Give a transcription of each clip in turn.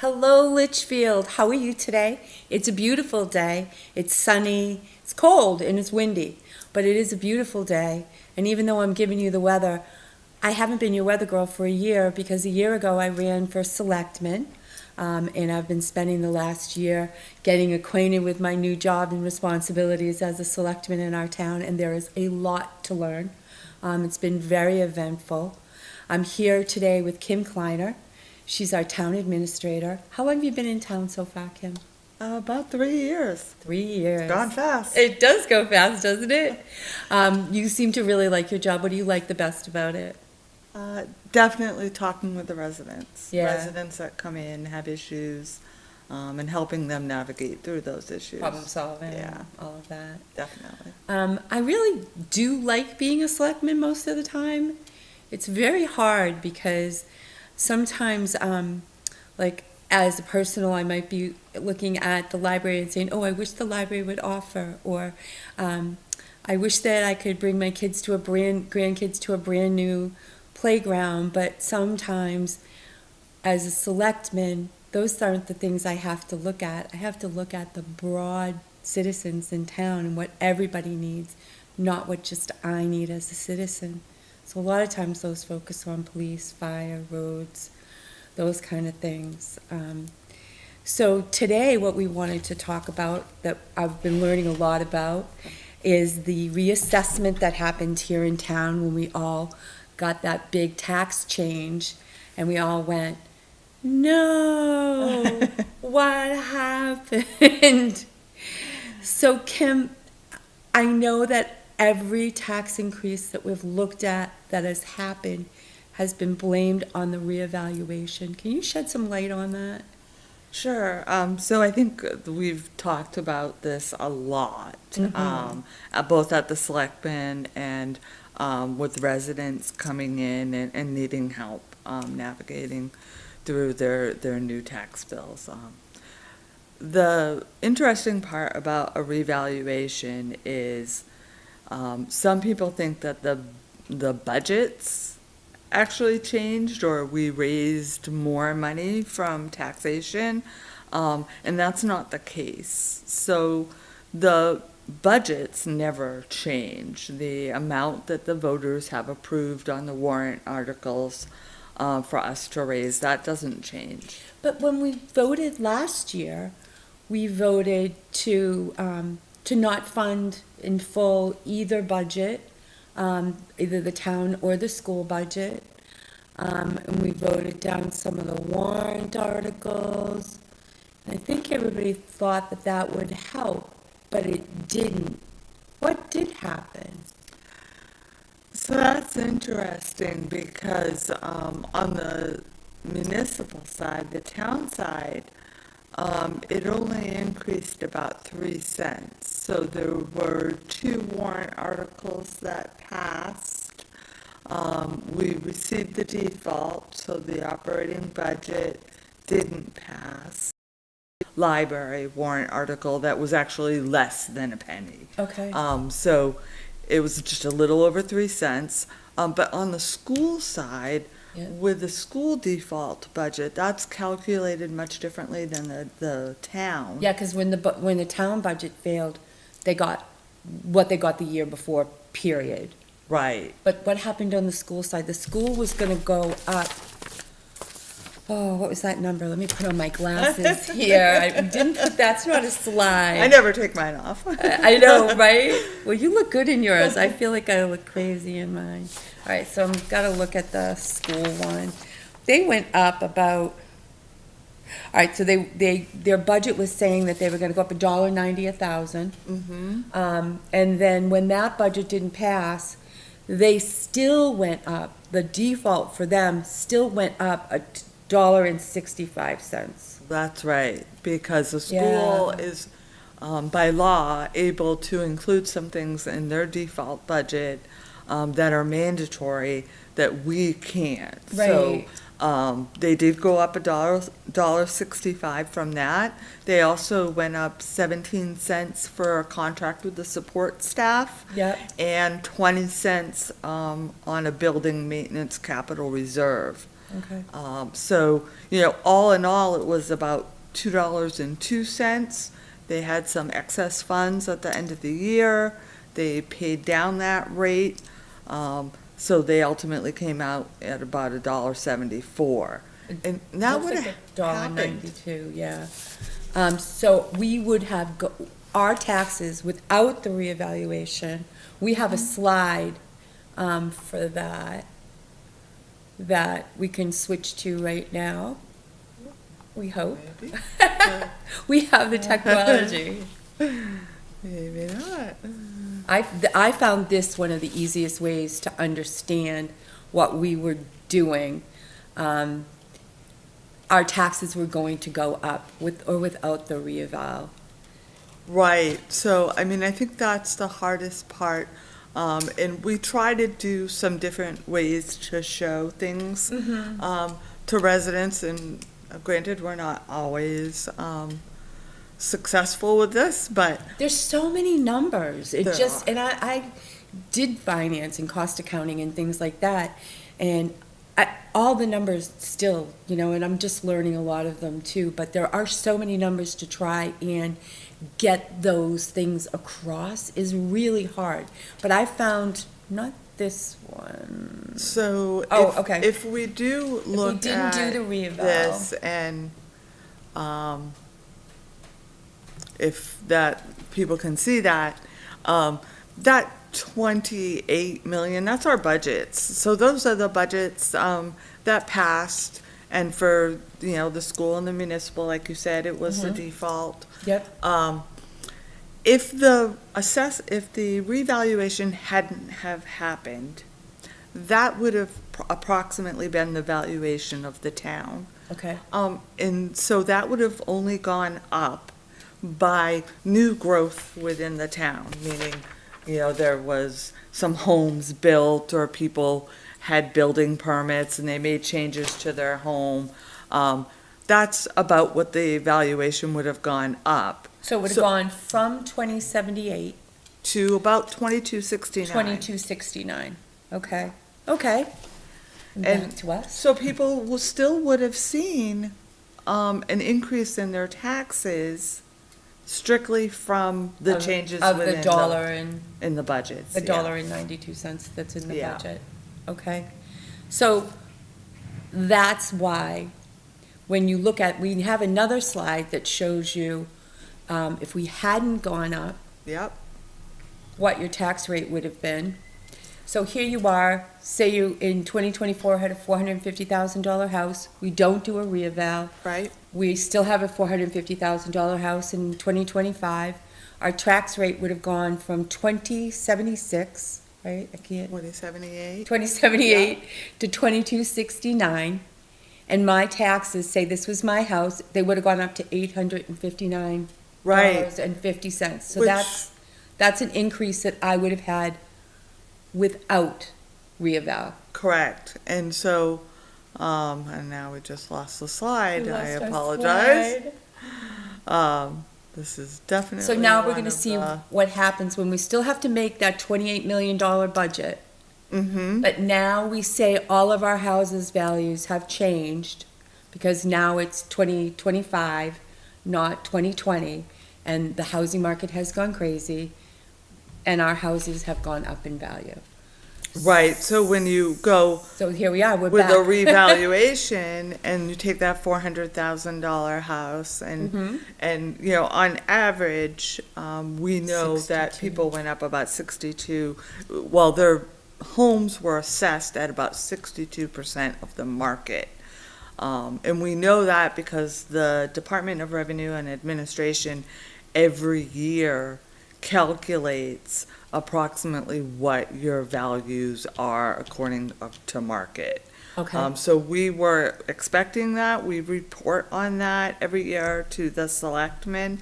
Hello, Litchfield. How are you today? It's a beautiful day. It's sunny. It's cold and it's windy, but it is a beautiful day. And even though I'm giving you the weather, I haven't been your weather girl for a year because a year ago I ran for selectman. And I've been spending the last year getting acquainted with my new job and responsibilities as a selectman in our town, and there is a lot to learn. It's been very eventful. I'm here today with Kim Kleiner. She's our town administrator. How long have you been in town so far, Kim? About 3 years. 3 years. Gone fast. It does go fast, doesn't it? You seem to really like your job. What do you like the best about it? Definitely talking with the residents. Yeah. Residents that come in, have issues, and helping them navigate through those issues. Problem solving, Yeah. all of that. Definitely. I really do like being a selectman most of the time. It's very hard because sometimes, like as a personal, I might be looking at the library and saying, "Oh, I wish the library would offer," or "I wish that I could bring my grandkids to a brand new playground." But sometimes, as a selectman, those aren't the things I have to look at. I have to look at the broad citizens in town and what everybody needs, not what just I need as a citizen. So a lot of times those focus on police, fire, roads, those kind of things. So today what we wanted to talk about, that I've been learning a lot about, is the reassessment that happened here in town when we all got that big tax change and we all went, no, what happened? So Kim, I know that every tax increase that we've looked at that has happened has been blamed on the reevaluation. Can you shed some light on that? Sure. So I think we've talked about this a lot, both at the selectmen and with residents coming in and needing help navigating through their new tax bills. The interesting part about a revaluation is some people think that the budgets actually changed or we raised more money from taxation, and that's not the case. So the budgets never change. The amount that the voters have approved on the warrant articles for us to raise, that doesn't change. But when we voted last year, we voted to not fund in full either budget, either the town or the school budget. And we voted down some of the warrant articles. And I think everybody thought that that would help, but it didn't. What did happen? So that's interesting because on the municipal side, the town side, it only increased about 3 cents. So there were 2 warrant articles that passed. We received the default, so the operating budget didn't pass. Library warrant article that was actually less than a penny. Okay. So it was just a little over 3 cents. But on the school side, Yeah. with the school default budget, that's calculated much differently than the town. Yeah, because when the town budget failed, they got what they got the year before, period. Right. But what happened on the school side? The school was gonna go up. Oh, what was that number? Let me put on my glasses here. I didn't put, that's not a slide. I never take mine off. I know, right? Well, you look good in yours. I feel like I look crazy in mine. All right, so I've got to look at the school one. They went up about, all right, so their budget was saying that they were going to go up $1.90 a thousand. And then when that budget didn't pass, they still went up. The default for them still went up $1.65. That's right, because the school is, by law, able to include some things in their default budget that are mandatory that we can't. Right. So they did go up $1.65 from that. They also went up 17 cents for a contract with the support staff. Yep. And 20 cents on a building maintenance capital reserve. Okay. So, all in all, it was about $2.02. They had some excess funds at the end of the year. They paid down that rate. So they ultimately came out at about $1.74. And that would Looks have like happened. $1.92, yeah. So we would have our taxes without the reevaluation. We have a slide for that we can switch to right now. We hope. Maybe. We have the technology. Maybe not. I found this one of the easiest ways to understand what we were doing. Our taxes were going to go up with or without the reeval. Right. So, I mean, I think that's the hardest part. And we try to do some different ways to show things to residents. And granted, we're not always successful with this, but There's so many numbers. There are. And I did finance and cost accounting and things like that. And all the numbers still, and I'm just learning a lot of them too, but there are so many numbers to try and get those things across is really hard. But I found not this one. so Oh, if, okay. if we do look didn't at do the reeval. this and if that people can see that, that 28 million, that's our budgets. So those are the budgets that passed. And for, the school and the municipal, like you said, it was the default. Yep. If the revaluation hadn't have happened, that would have approximately been the valuation of the town. Okay. And so that would have only gone up by new growth within the town, meaning, there was some homes built or people had building permits and they made changes to their home. That's about what the valuation would have gone up. So it would have gone from 2078 to about 2269. 2269. Okay. Okay. And back And to us. so people still would have seen an increase in their taxes strictly from the changes of within the dollar and in the budgets. the yeah. dollar and 92 cents that's in the Yeah. budget. Okay. So that's why when you look at, we have another slide that shows you if we hadn't gone up, Yep. what your tax rate would have been. So here you are, say you in 2024 had a $450,000 house. We don't do a reeval. Right. We still have a $450,000 house in 2025. Our tax rate would have gone from 2076, right? 2078. 2078 to 2269. And my taxes, say this was my house, they would have gone up to $859 Right. and 50 cents. So Which- that's an increase that I would have had without reeval. Correct. And so, and now we just lost the slide. We I lost our apologize. slide. This is definitely So now we're one gonna of see the- what happens when we still have to make that $28 million budget. Mhm. But now we say all of our houses' values have changed because now it's 2025, not 2020, and the housing market has gone crazy, and our houses have gone up in value. Right. So when you go So here we are, we're with back. a revaluation and you take that $400,000 house and on average we know that 62. people went up about 62, well, their homes were assessed at about 62% of the market. And we know that because the Department of Revenue and Administration every year calculates approximately what your values are according to market. Okay. So we were expecting that. We report on that every year to the selectmen.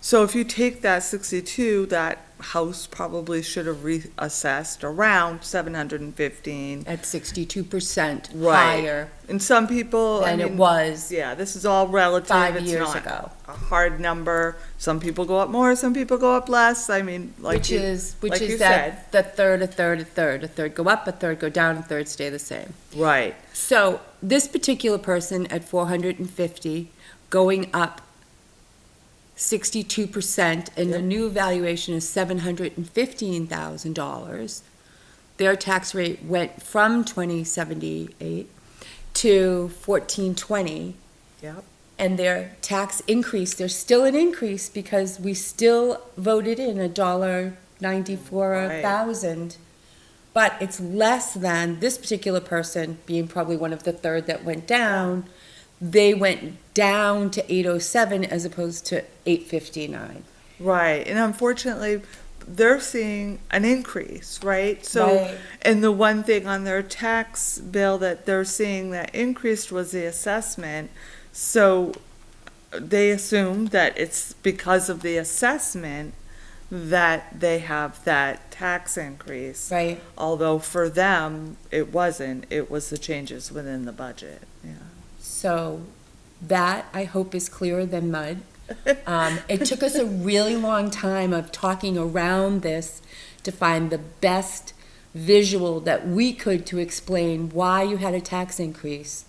So if you take that 62, that house probably should have reassessed around 715. At 62% Right. higher And some people, than it was yeah, this is all relative. 5 It's years not ago. a hard number. Some people go up more, some people go up less. I mean, like Which you, is like you that the third, a third, a third. A third go up, a third go down, a third stay the same. right. So this particular person at 450 going up 62%, and the Yep. new valuation is $715,000. Their tax rate went from 2078 to 1420, Yep. and their tax increase, there's still an increase because we still voted in $1.94 a Right. thousand. But it's less than this particular person, being probably one of the third that went down, they went down to 807 as opposed to 859. Right. And unfortunately, they're seeing an increase, right? So, Right. and the one thing on their tax bill that they're seeing that increased was the assessment. So they assume that it's because of the assessment that they have that tax increase. Right. Although for them, it wasn't. It was the changes within the budget. Yeah. So that, I hope, is clearer than mud. It took us a really long time of talking around this to find the best visual that we could to explain why you had a tax increase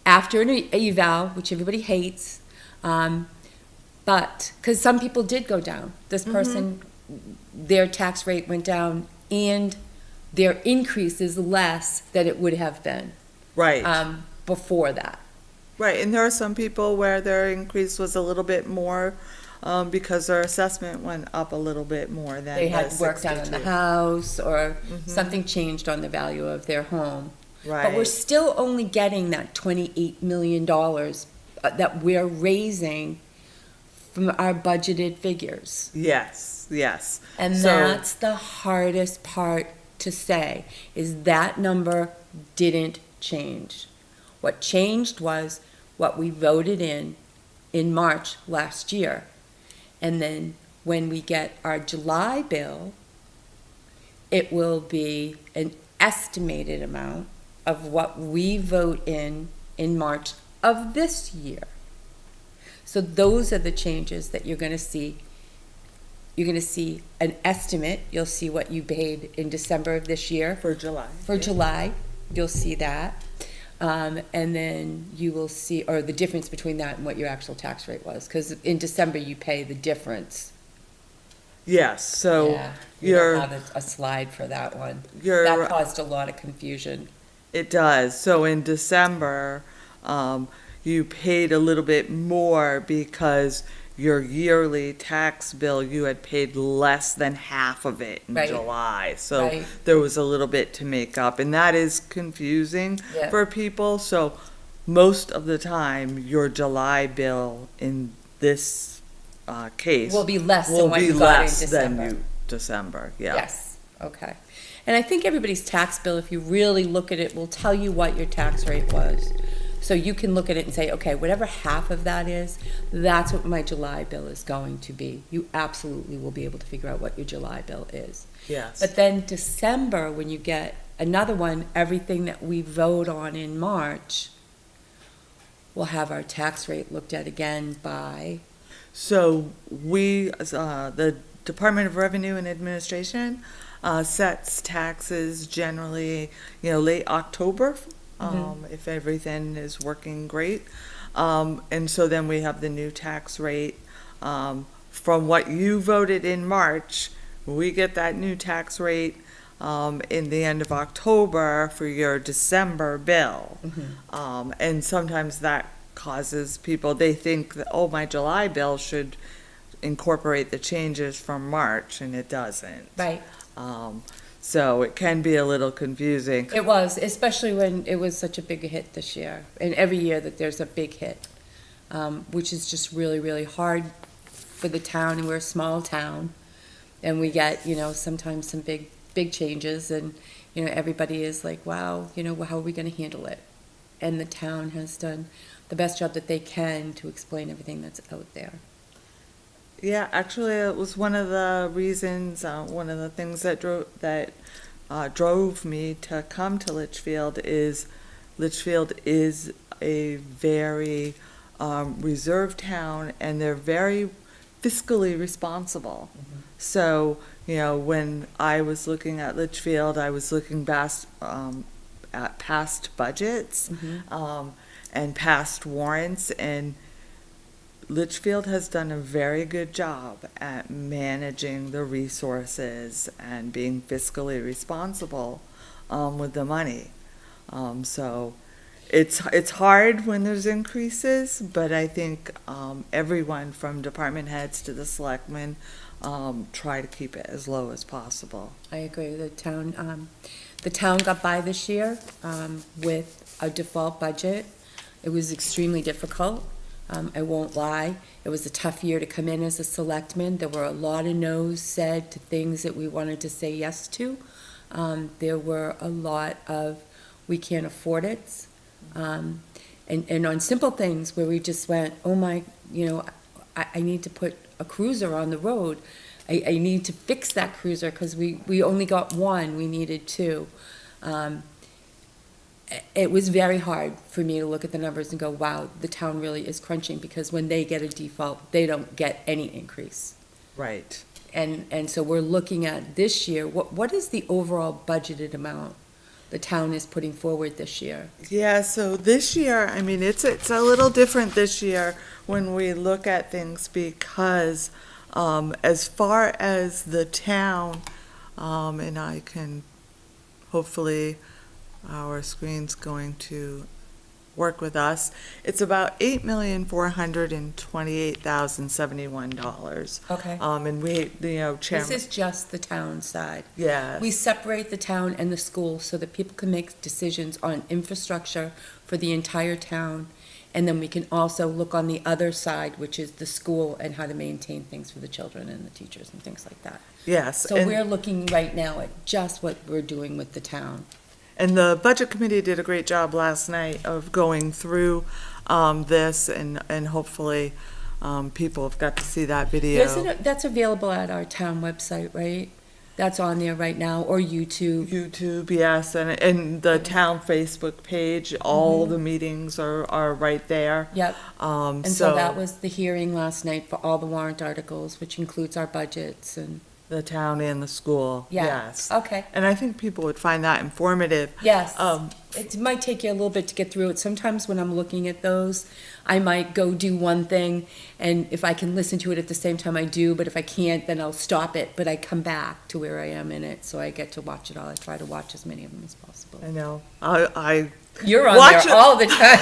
after an eval, which everybody hates. But, because some people did go down. This person, their tax rate went down and their increase is less than it would have been Right. before that. Right, and there are some people where their increase was a little bit more, because their assessment went up a little bit more than They had the work done on the 62. house, or something changed on the value of their home. But we're Right, still only getting that $28 million that we're raising from our budgeted figures. yes, yes. And So- that's the hardest part to say, is that number didn't change. What changed was what we voted in March last year. And then when we get our July bill, it will be an estimated amount of what we vote in March of this year. So those are the changes that you're gonna see. You're gonna see an estimate, you'll see what you paid in December of this year. For July. For yeah. July, you'll see that. And then you will see, or the difference between that and what your actual tax rate was, because in December you pay the difference. Yes, so Yeah, we don't you're, have a slide for that one. you're. That caused a lot of confusion. It does. So in December, you paid a little bit more because your yearly tax bill, you had paid less than half of it in Right. July. So Right. there was a little bit to make up, and that is confusing Yeah. for people. So most of the time, your July bill in this case Will be less will than what be you got in less December. than December. Yeah. Yes, okay. And I think everybody's tax bill, if you really look at it, will tell you what your tax rate was. So you can look at it and say, okay, whatever half of that is, that's what my July bill is going to be. You absolutely will be able to figure out what your July bill is. Yes. But then December, when you get another one, everything that we vote on in March, we'll have our tax rate looked at again by, So we, the Department of Revenue and Administration, sets taxes generally, late October, if everything is working great. And so then we have the new tax rate, from what you voted in March, we get that new tax rate, in the end of October for your December bill. And sometimes that causes people, they think that, oh, my July bill should incorporate the changes from March, and it doesn't. right? So it can be a little confusing. It was, especially when it was such a big hit this year, and every year that there's a big hit, which is just really, really hard for the town, and we're a small town, and we get, sometimes some big changes, and, everybody is like, wow, how are we gonna handle it? And the town has done the best job that they can to explain everything that's out there. Yeah, actually, it was one of the reasons, one of the things that drove me to come to Litchfield is a very reserved town, and they're very fiscally responsible. So, when I was looking at Litchfield, I was looking at past budgets, and past warrants, and Litchfield has done a very good job at managing the resources and being fiscally responsible with the money. So it's hard when there's increases, but I think everyone from department heads to the selectmen try to keep it as low as possible. I agree. The town got by this year with a default budget. It was extremely difficult. I won't lie. It was a tough year to come in as a selectman. There were a lot of no's said to things that we wanted to say yes to. There were a lot of we can't afford it. And on simple things where we just went, oh my, I need to put a cruiser on the road. I need to fix that cruiser because we only got one, we needed two. It was very hard for me to look at the numbers and go, wow, the town really is crunching, because when they get a default, they don't get any increase. Right. And so we're looking at this year, what is the overall budgeted amount the town is putting forward this year? Yeah, so this year, I mean, it's a little different this year when we look at things, because as far as the town, and I can, hopefully, our screen's going to work with us, it's about $8,428,071. Okay. And we, This Chairman, is just the town side. yeah. We separate the town and the school so that people can make decisions on infrastructure for the entire town. And then we can also look on the other side, which is the school and how to maintain things for the children and the teachers and things like that. Yes. So and- we're looking right now at just what we're doing with the town. And the Budget Committee did a great job last night of going through this, and hopefully people have got to see that video. That's available at our town website, right? That's on there right now, or YouTube. YouTube, yes, and the town Facebook page, all the meetings are right there. Yep. And so that was the hearing last night for all the warrant articles, which includes our budgets and. The town and the school, Yeah. yes. Okay. And I think people would find that informative. Yes. Um, It might take you a little bit to get through it. Sometimes when I'm looking at those, I might go do one thing, and if I can listen to it at the same time, I do, but if I can't, then I'll stop it. But I come back to where I am in it, so I get to watch it all. I try to watch as many of them as possible. I know. I You're on Watch there it. all the time.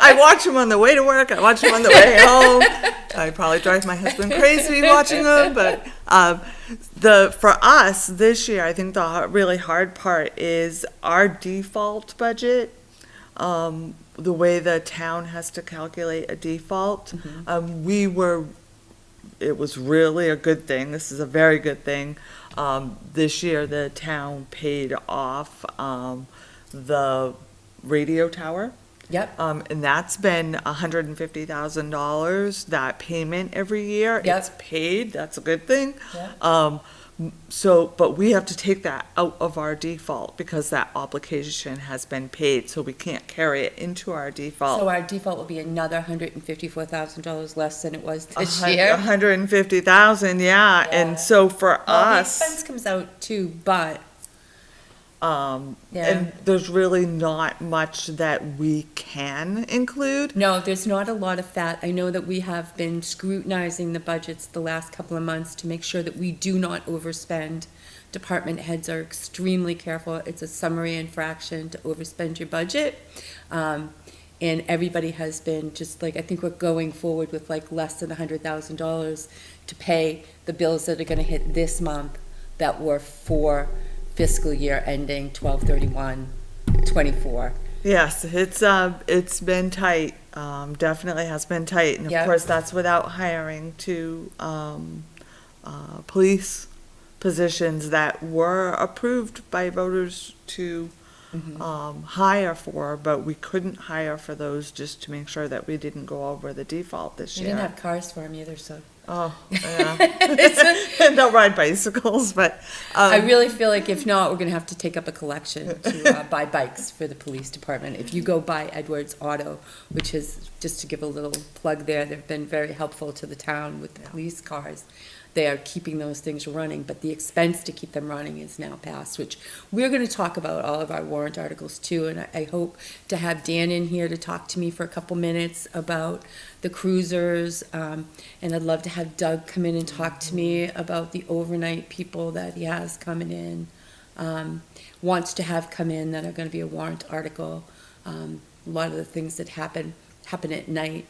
I watch them on the way to work. I watch them on the way home. I probably drive my husband crazy watching them. But for us this year, I think the really hard part is our default budget. The way the town has to calculate a default. It was really a good thing. This is a very good thing. This year, the town paid off the radio tower. Yep. And that's been $150,000, that payment every year. Yep. It's paid, that's a good thing. Yep. But we have to take that out of our default because that obligation has been paid, so we can't carry it into our default. So our default will be another $154,000 less than it was this year. 150,000, yeah. Yeah. And so for Well, the us, expense comes out too, but Yeah. and there's really not much that we can include. no, there's not a lot of fat. I know that we have been scrutinizing the budgets the last couple of months to make sure that we do not overspend. Department heads are extremely careful. It's a summary infraction to overspend your budget. And everybody has been just like, I think we're going forward with like less than $100,000 to pay the bills that are gonna hit this month that were for fiscal year ending 12/31/24. Yes, it's been tight, definitely has been tight, and of Yep. course, that's without hiring two, police positions that were approved by voters to, hire for, but we couldn't hire for those just to make sure that we didn't go over the default this We year. didn't have cars for him either, so. Oh, yeah. Don't ride bicycles, but, I really feel like if not, we're gonna have to take up a collection to buy bikes for the police department. If you go by Edwards Auto, which is, just to give a little plug there, they've been very helpful to the town with the police cars. They are keeping those things running, but the expense to keep them running is now past, which we're gonna talk about all of our warrant articles too, and I hope to have Dan in here to talk to me for a couple minutes about the cruisers, and I'd love to have Doug come in and talk to me about the overnight people that he has coming in, wants to have come in that are gonna be a warrant article. A lot of the things that happen at night,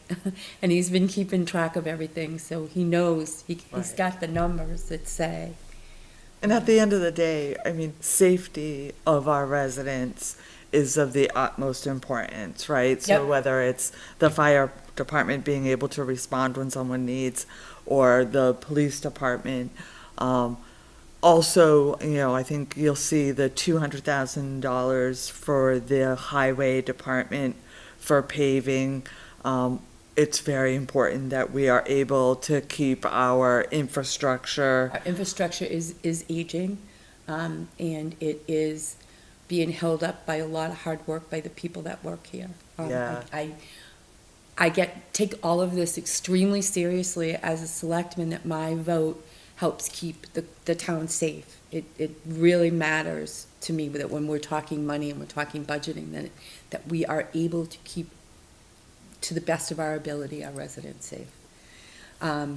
and he's been keeping track of everything, so he knows, he's Right. got the numbers that say. and at the end of the day, I mean, safety of our residents is of the utmost importance, right? So Yep. whether it's the fire department being able to respond when someone needs, or the police department, also, you know, I think you'll see the $200,000 for the highway department for paving. It's very important that we are able to keep our infrastructure. Our infrastructure is aging, and it is being held up by a lot of hard work by the people that work here. Yeah. I take all of this extremely seriously as a selectman, that my vote helps keep the town safe. It really matters to me that when we're talking money and we're talking budgeting, that we are able to keep, to the best of our ability, our residents safe. I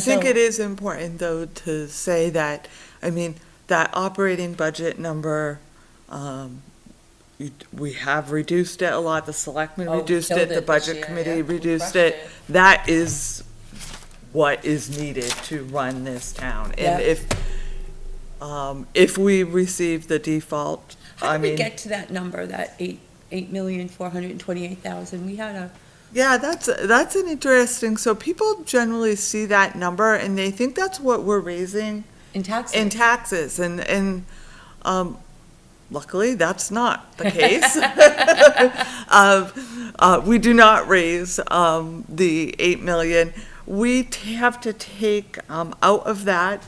think it is important, though, to say that, I mean, that operating budget number, we have reduced it a lot, the selectmen Oh, reduced killed it, the it this budget year, committee yeah. reduced Crushed it. it. That is what is needed to run this town. Yeah. And if we receive the default, How I did we mean, get to that number, that 8,428,000? We had yeah, that's an interesting, so people generally see that number and they think that's what we're raising in taxes. in taxes, and luckily, that's not the case. We do not raise the 8 million. We have to take out of that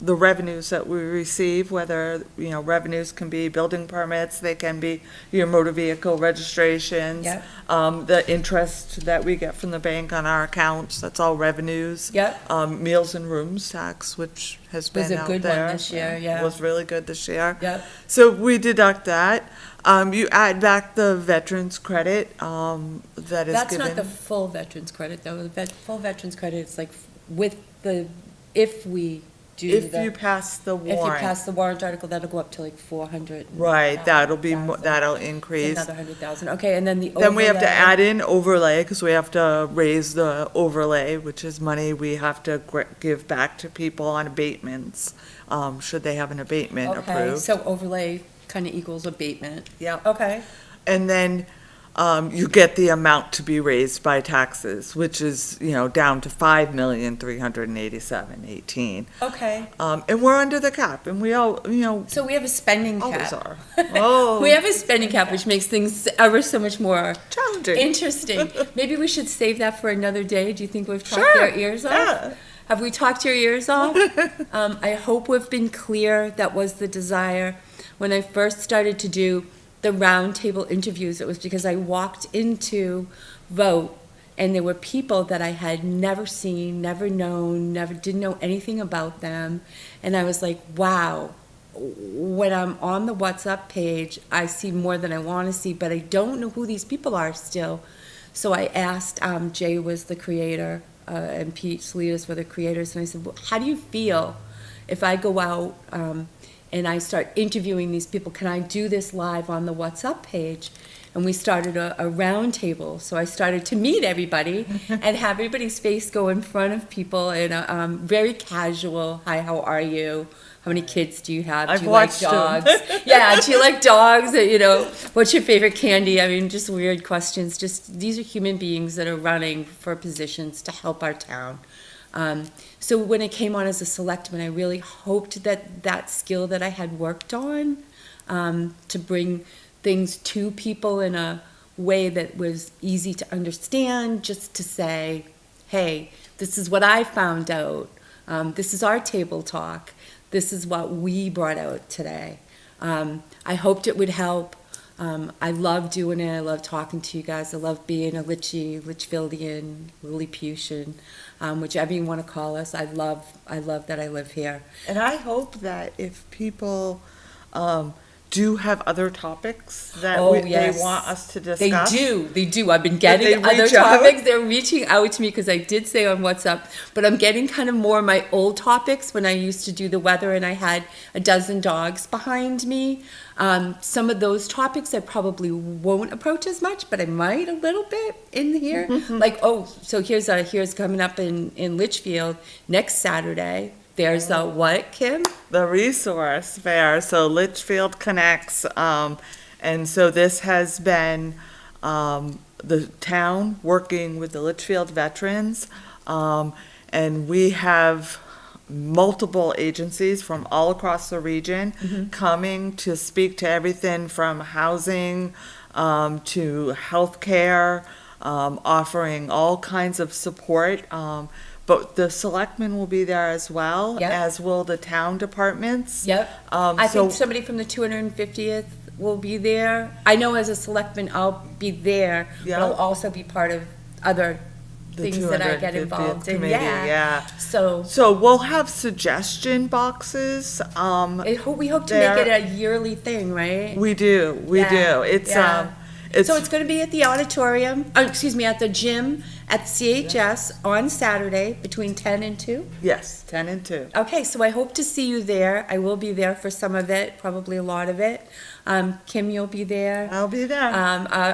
the revenues that we receive, whether, you know, revenues can be building permits, they can be your motor vehicle registrations. Yep. The interest that we get from the bank on our accounts, that's all revenues. Yep. Meals and rooms tax, which has been Was a out good one there. this year, yeah. Was really good this year. Yep. So we deduct that. You add back the veterans credit, that is That's given. not the full veterans credit, though. The full veterans credit is like with the, if we do If the. you pass the If you warrant. pass the warrant article, that'll go up to like 400. Right, that'll be, that'll increase. Another 100,000. Okay, and then the overlay. Then we have to add in overlay, because we have to raise the overlay, which is money we have to give back to people on abatements, should they have an abatement Okay, approved. so overlay kind of equals abatement. Yep. Okay. And then, you get the amount to be raised by taxes, which is, you know, down to 5,387,18. Okay. And we're under the cap, and we all, you know, So we have a spending always cap. are. Oh, We have a spending cap, which makes things ever so much more challenging. interesting. Maybe we should save that for another day. Do you think we've talked Sure, their ears off? yeah. Have we talked your ears off? I hope we've been clear. That was the desire. When I first started to do the roundtable interviews, it was because I walked into Vote and there were people that I had never seen, never known, didn't know anything about them. And I was like, wow, when I'm on the WhatsApp page, I see more than I want to see, but I don't know who these people are still. So I asked, Jay was the creator, and Pete Salidas were the creators, and I said, well, how do you feel if I go out and I start interviewing these people? Can I do this live on the WhatsApp page? And we started a round table. So I started to meet everybody and have everybody's face go in front of people in a very casual, hi, how are you? How many kids do you have? I've Do you like watched them. dogs? Yeah, do you like dogs? You know, what's your favorite candy? I mean, just weird questions. Just, these are human beings that are running for positions to help our town. So when I came on as a selectman, I really hoped that that skill that I had worked on to bring things to people in a way that was easy to understand, just to say, hey, this is what I found out. This is our table talk. This is what we brought out today. I hoped it would help. I love doing it. I love talking to you guys. I love being a Litchfieldian, Lilliputian, whichever you want to call us. I love that I live here. And I hope that if people do have other topics that Oh, they yes. want us to They discuss. do. I've been That they getting other reach out? topics. They're reaching out to me because I did say on WhatsApp, but I'm getting kind of more my old topics when I used to do the weather and I had a dozen dogs behind me. Some of those topics I probably won't approach as much, but I might a little bit in here. Like, so here's coming up in Litchfield next Saturday. There's a what, Kim? The resource fair, so Litchfield Connects, and so this has been the town working with the Litchfield veterans, and we have multiple agencies from all across the region coming to speak to everything from housing to healthcare, offering all kinds of support. But the selectmen will be there as well, Yep. as will the town departments. Yep. I So think somebody from the 250th will be there. I know as a selectman, I'll be there, but Yeah. I'll also be part of other the things that I get 250th involved in. committee, yeah. So So we'll have suggestion boxes. we hope to there- make it a yearly thing, right? We do. It's yeah. it's So it's going to be at the auditorium, at the gym at CHS on Saturday between 10 and 2. yes, 10 and 2. Okay, so I hope to see you there. I will be there for some of it, probably a lot of it. Kim, you'll be there. I'll be there.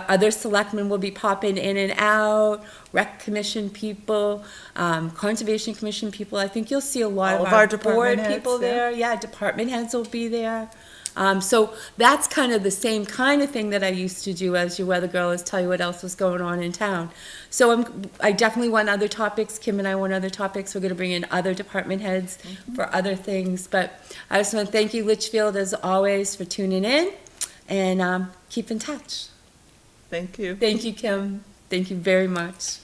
Other selectmen will be popping in and out, rec commission people, conservation commission people. I think you'll see a lot All of of our our department board heads, people yeah. there. Yeah, department heads will be there. So that's kind of the same kind of thing that I used to do as your weather girl, is tell you what else was going on in town. So I definitely want other topics. Kim and I want other topics. We're going to bring in other department heads for other things. But I just want to thank you, Litchfield, as always, for tuning in, and keep in touch. Thank you. Thank you, Kim. Thank you very much.